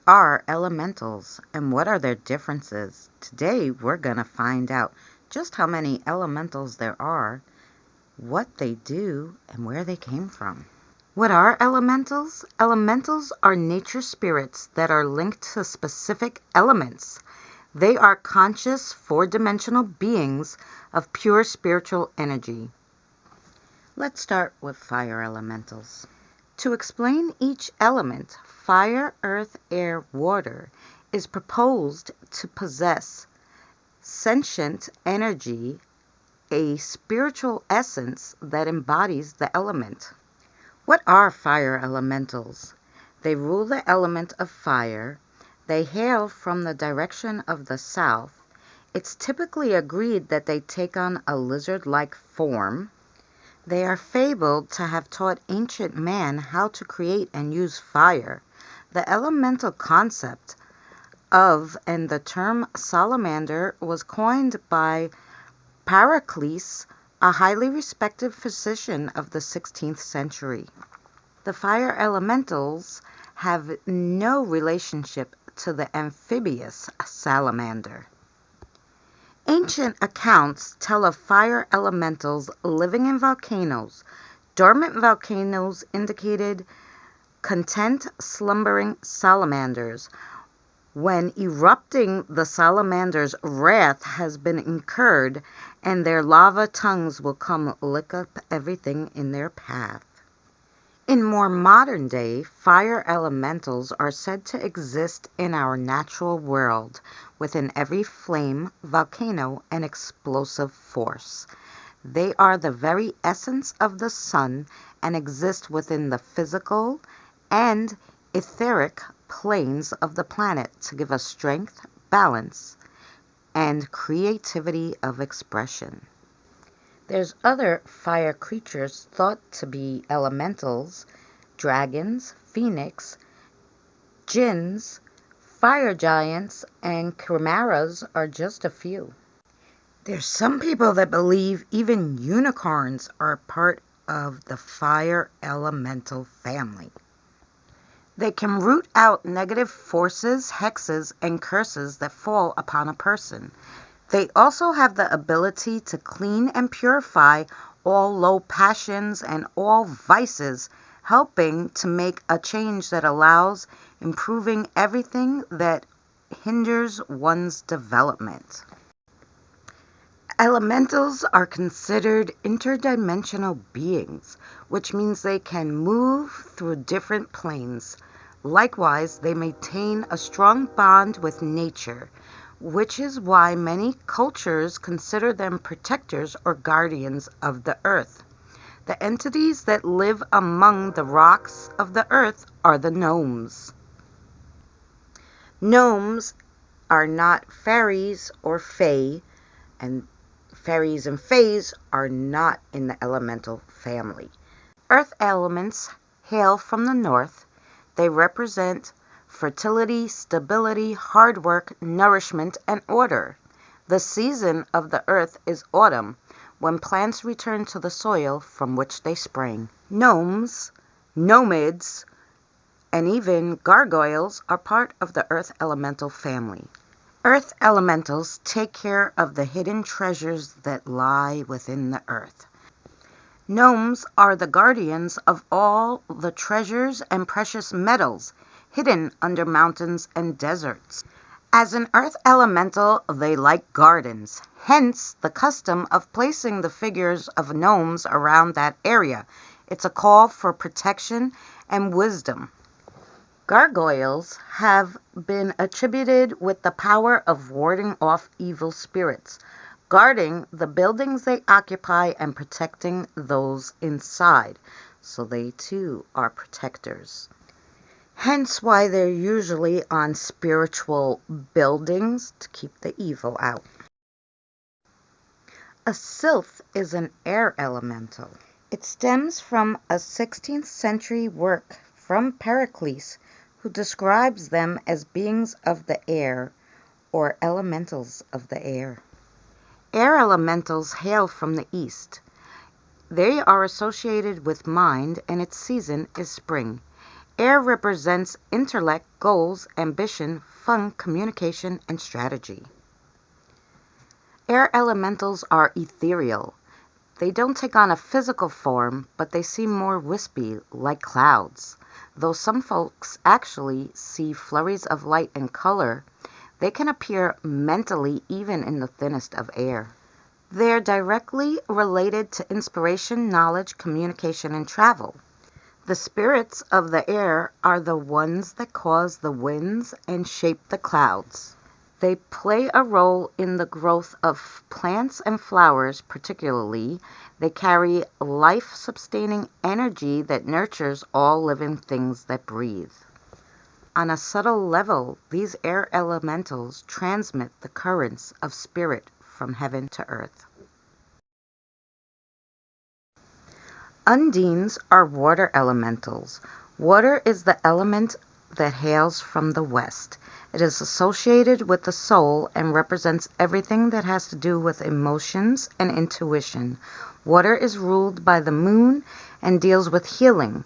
are elementals and what are their differences? Today we're going to find out just how many elementals there are, what they do, and where they came from. What are elementals? Elementals are nature spirits that are linked to specific elements. They are conscious, four-dimensional beings of pure spiritual energy. Let's start with fire elementals. To explain each element, fire, earth, air, water, is proposed to possess sentient energy, a spiritual essence that embodies the element. What are fire elementals? They rule the element of fire. They hail from the direction of the south. It's typically agreed that they take on a lizard-like form. They are fabled to have taught ancient man how to create and use fire. The elemental concept of and the term salamander was coined by Pericles, a highly respected physician of the 16th century. The fire elementals have no relationship to the amphibious salamander. Ancient accounts tell of fire elementals living in volcanoes. Dormant volcanoes indicated content slumbering salamanders. When erupting, the salamander's wrath has been incurred, and their lava tongues will come lick up everything in their path. In more modern day, fire elementals are said to exist in our natural world, within every flame, volcano, and explosive force. They are the very essence of the sun and exist within the physical and etheric planes of the planet to give us strength, balance, and creativity of expression. There's other fire creatures thought to be elementals: dragons, phoenix, jinns, fire giants, and chimeras are just a few. There's some people that believe even unicorns are part of the fire elemental family. They can root out negative forces, hexes, and curses that fall upon a person. They also have the ability to clean and purify all low passions and all vices, helping to make a change that allows improving everything that hinders one's development. Elementals are considered interdimensional beings, which means they can move through different planes. Likewise, they maintain a strong bond with nature, which is why many cultures consider them protectors or guardians of the earth. The entities that live among the rocks of the earth are the gnomes. Gnomes are not fairies or fae, and fairies and fays are not in the elemental family. Earth elements hail from the north. They represent fertility, stability, hard work, nourishment, and order. The season of the earth is autumn, when plants return to the soil from which they sprang. Gnomes, nomids, and even gargoyles are part of the earth elemental family. Earth elementals take care of the hidden treasures that lie within the earth. Gnomes are the guardians of all the treasures and precious metals hidden under mountains and deserts. As an earth elemental, they like gardens, hence the custom of placing the figures of gnomes around that area. It's a call for protection and wisdom. Gargoyles have been attributed with the power of warding off evil spirits, guarding the buildings they occupy and protecting those inside. So they too are protectors. Hence why they're usually on spiritual buildings to keep the evil out. A sylph is an air elemental. It stems from a 16th century work from Pericles, who describes them as beings of the air or elementals of the air. Air elementals hail from the east. They are associated with mind, and its season is spring. Air represents intellect, goals, ambition, fun, communication, and strategy. Air elementals are ethereal. They don't take on a physical form, but they seem more wispy, like clouds. Though some folks actually see flurries of light and color, they can appear mentally even in the thinnest of air. They're directly related to inspiration, knowledge, communication, and travel. The spirits of the air are the ones that cause the winds and shape the clouds. They play a role in the growth of plants and flowers particularly. They carry life-sustaining energy that nurtures all living things that breathe. On a subtle level, these air elementals transmit the currents of spirit from heaven to earth. Undines are water elementals. Water is the element that hails from the west. It is associated with the soul and represents everything that has to do with emotions and intuition. Water is ruled by the moon and deals with healing,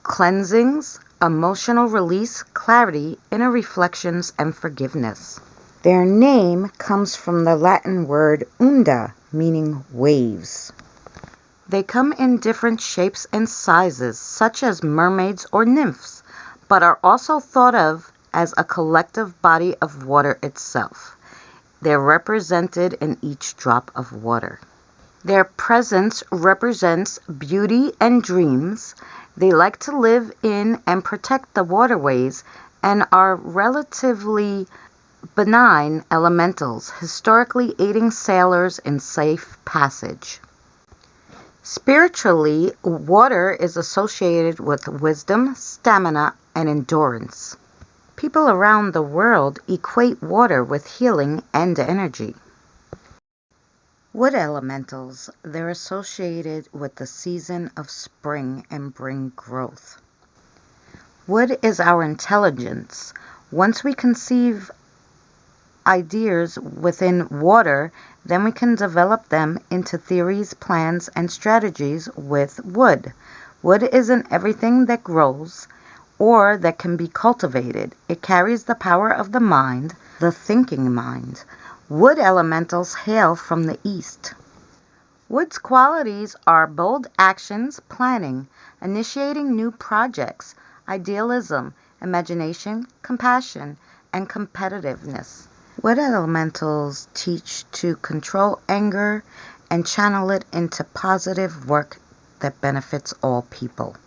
cleansings, emotional release, clarity, inner reflections, and forgiveness. Their name comes from the Latin word unda, meaning waves. They come in different shapes and sizes, such as mermaids or nymphs, but are also thought of as a collective body of water itself. They're represented in each drop of water. Their presence represents beauty and dreams. They like to live in and protect the waterways and are relatively benign elementals, historically aiding sailors in safe passage. Spiritually, water is associated with wisdom, stamina, and endurance. People around the world equate water with healing and energy. Wood elementals, they're associated with the season of spring and bring growth. Wood is our intelligence. Once we conceive ideas within water, then we can develop them into theories, plans, and strategies with wood. Wood isn't everything that grows or that can be cultivated. It carries the power of the mind, the thinking mind. Wood elementals hail from the east. Wood's qualities are bold actions, planning, initiating new projects, idealism, imagination, compassion, and competitiveness. Wood elementals teach to control anger and channel it into positive work that benefits all people.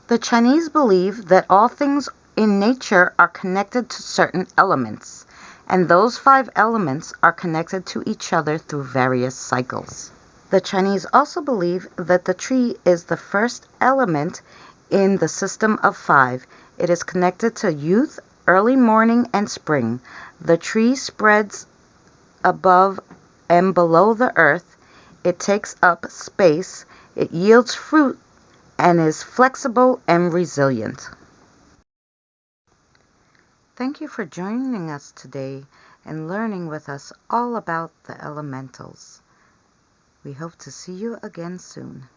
The Chinese believe that all things in nature are connected to certain elements, and those 5 elements are connected to each other through various cycles. The Chinese also believe that the tree is the first element in the system of 5. It is connected to youth, early morning, and spring. The tree spreads above and below the earth. It takes up space. It yields fruit and is flexible and resilient. Thank you for joining us today and learning with us all about the elementals. We hope to see you again soon.